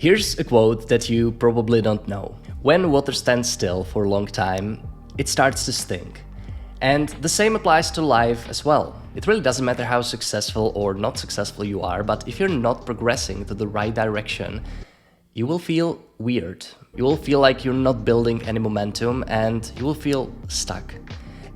Here's a quote that you probably don't know. When water stands still for a long time, it starts to stink. And the same applies to life as well. It really doesn't matter how successful or not successful you are, but if you're not progressing to the right direction, you will feel weird. You will feel like you're not building any momentum and you will feel stuck.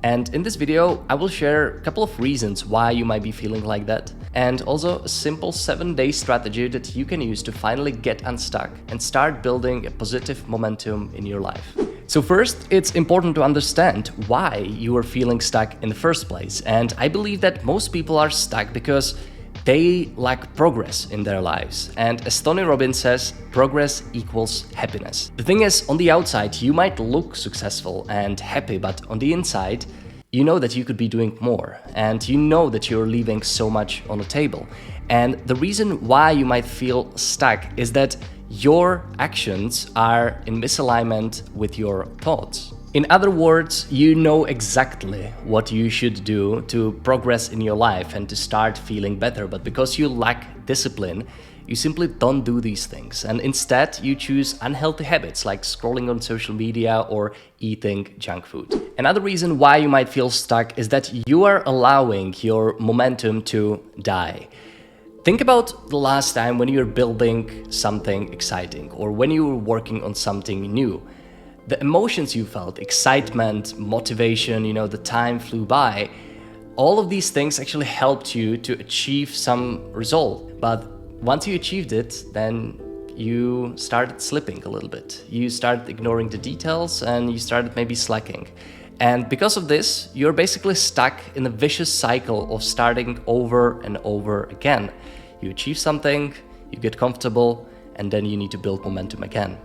And in this video, I will share a couple of reasons why you might be feeling like that, and also a simple 7-day strategy that you can use to finally get unstuck and start building a positive momentum in your life. So first, it's important to understand why you are feeling stuck in the first place. And I believe that most people are stuck because they lack progress in their lives. And as Tony Robbins says, progress equals happiness. The thing is, on the outside, you might look successful and happy, but on the inside, you know that you could be doing more. And you know that you're leaving so much on the table. And the reason why you might feel stuck is that your actions are in misalignment with your thoughts. In other words, you know exactly what you should do to progress in your life and to start feeling better, but because you lack discipline, you simply don't do these things. And instead, you choose unhealthy habits like scrolling on social media or eating junk food. Another reason why you might feel stuck is that you are allowing your momentum to die. Think about the last time when you were building something exciting or when you were working on something new. The emotions you felt, excitement, motivation, the time flew by. All of these things actually helped you to achieve some result. But once you achieved it, then you started slipping a little bit. You started ignoring the details and you started maybe slacking. And because of this, you're basically stuck in a vicious cycle of starting over and over again. You achieve something, you get comfortable, and then you need to build momentum again.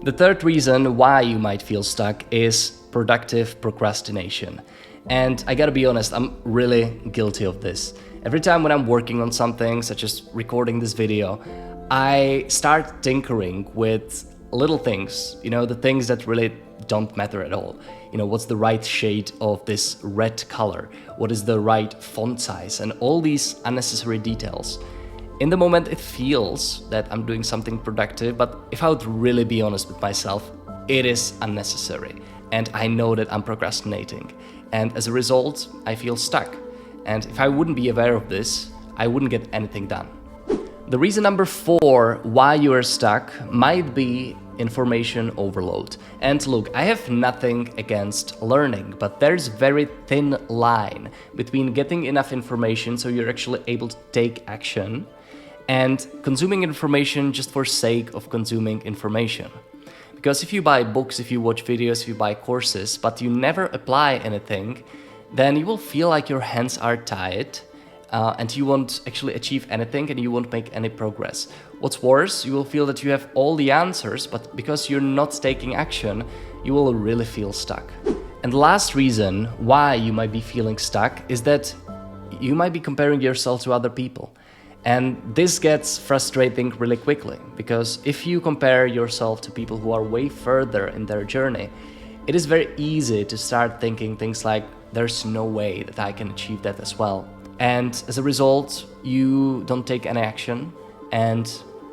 The third reason why you might feel stuck is productive procrastination. And I gotta be honest, I'm really guilty of this. Every time when I'm working on something, such as recording this video, I start tinkering with little things, the things that really don't matter at all. What's the right shade of this red color? What is the right font size? And all these unnecessary details. In the moment, it feels that I'm doing something productive, but if I would really be honest with myself, it is unnecessary. And I know that I'm procrastinating. And as a result, I feel stuck. And if I wouldn't be aware of this, I wouldn't get anything done. The reason number 4 why you are stuck might be information overload. And look, I have nothing against learning, but there's a very thin line between getting enough information so you're actually able to take action and consuming information just for sake of consuming information. Because if you buy books, if you watch videos, if you buy courses, but you never apply anything, then you will feel like your hands are tied and you won't actually achieve anything and you won't make any progress. What's worse, you will feel that you have all the answers, but because you're not taking action, you will really feel stuck. And the last reason why you might be feeling stuck is that you might be comparing yourself to other people. And this gets frustrating really quickly, because if you compare yourself to people who are way further in their journey, it is very easy to start thinking things like, there's no way that I can achieve that as well. And as a result, you don't take any action, and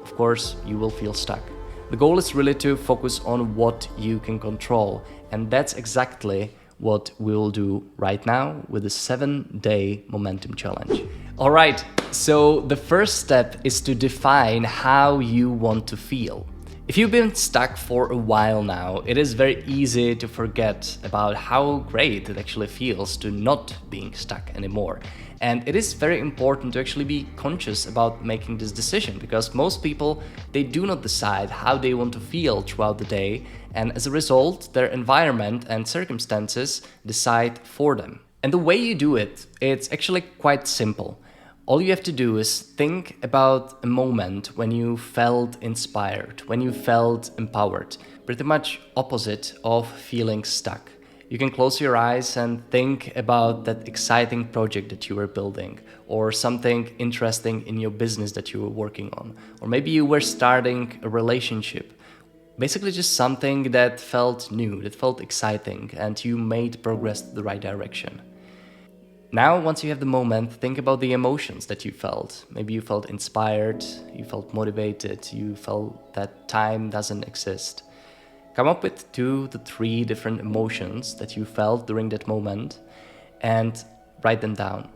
of course, you will feel stuck. The goal is really to focus on what you can control, and that's exactly what we'll do right now with the 7-day momentum challenge. All right, so the first step is to define how you want to feel. If you've been stuck for a while now, it is very easy to forget about how great it actually feels to not being stuck anymore. And it is very important to actually be conscious about making this decision, because most people, they do not decide how they want to feel throughout the day, and as a result, their environment and circumstances decide for them. And the way you do it, it's actually quite simple. All you have to do is think about a moment when you felt inspired, when you felt empowered, pretty much opposite of feeling stuck. You can close your eyes and think about that exciting project that you were building, or something interesting in your business that you were working on, or maybe you were starting a relationship. Basically just something that felt new, that felt exciting, and you made progress to the right direction. Now, once you have the moment, think about the emotions that you felt. Maybe you felt inspired, you felt motivated, you felt that time doesn't exist. Come up with 2 to 3 different emotions that you felt during that moment and write them down.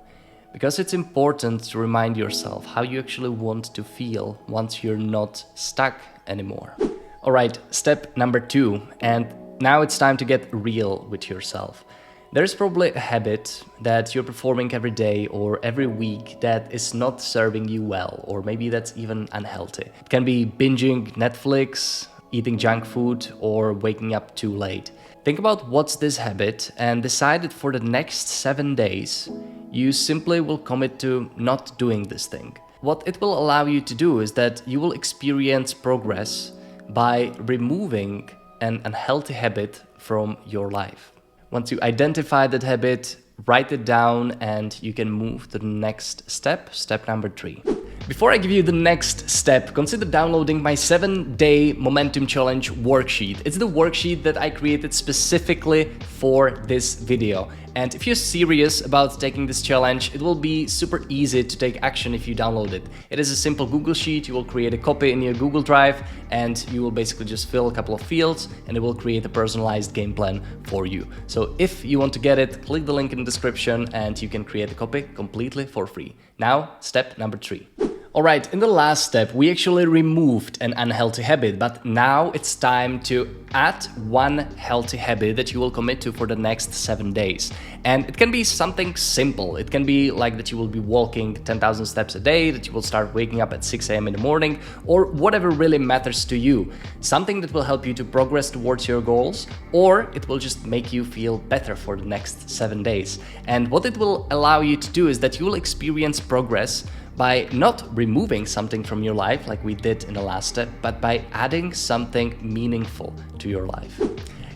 Because it's important to remind yourself how you actually want to feel once you're not stuck anymore. Alright, step number 2, and now it's time to get real with yourself. There's probably a habit that you're performing every day or every week that is not serving you well, or maybe that's even unhealthy. It can be binging Netflix, eating junk food, or waking up too late. Think about what's this habit and decide that for the next 7 days, you simply will commit to not doing this thing. What it will allow you to do is that you will experience progress by removing an unhealthy habit from your life. Once you identify that habit, write it down and you can move to the next step, step number 3. Before I give you the next step, consider downloading my 7-day momentum challenge worksheet. It's the worksheet that I created specifically for this video. And if you're serious about taking this challenge, it will be super easy to take action if you download it. It is a simple Google Sheet. You will create a copy in your Google Drive and you will basically just fill a couple of fields and it will create a personalized game plan for you. So if you want to get it, click the link in the description and you can create a copy completely for free. Now, step number 3. Alright, in the last step, we actually removed an unhealthy habit, but now it's time to add one healthy habit that you will commit to for the next 7 days. And it can be something simple. It can be like that you will be walking 10,000 steps a day, that you will start waking up at 6 a.m. in the morning, or whatever really matters to you. Something that will help you to progress towards your goals, or it will just make you feel better for the next 7 days. And what it will allow you to do is that you will experience progress by not removing something from your life like we did in the last step, but by adding something meaningful to your life.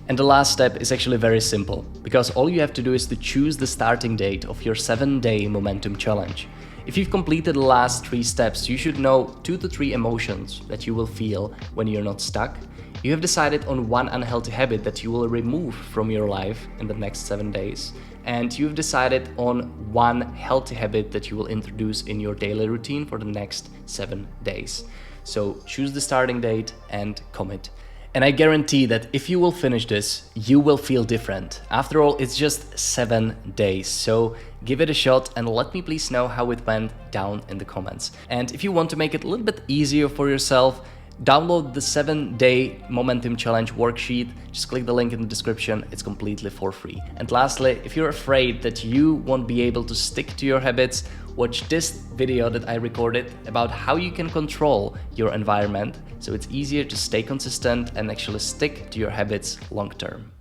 And the last step is actually very simple, because all you have to do is to choose the starting date of your 7-day momentum challenge. If you've completed the last 3 steps, you should know 2 to 3 emotions that you will feel when you're not stuck. You have decided on one unhealthy habit that you will remove from your life in the next 7 days. And you've decided on one healthy habit that you will introduce in your daily routine for the next 7 days. So choose the starting date and commit. And I guarantee that if you will finish this, you will feel different. After all, it's just 7 days. So give it a shot and let me please know how it went down in the comments. And if you want to make it a little bit easier for yourself, download the 7-day momentum challenge worksheet. Just click the link in the description. It's completely for free. And lastly, if you're afraid that you won't be able to stick to your habits, watch this video that I recorded about how you can control your environment so it's easier to stay consistent and actually stick to your habits long term.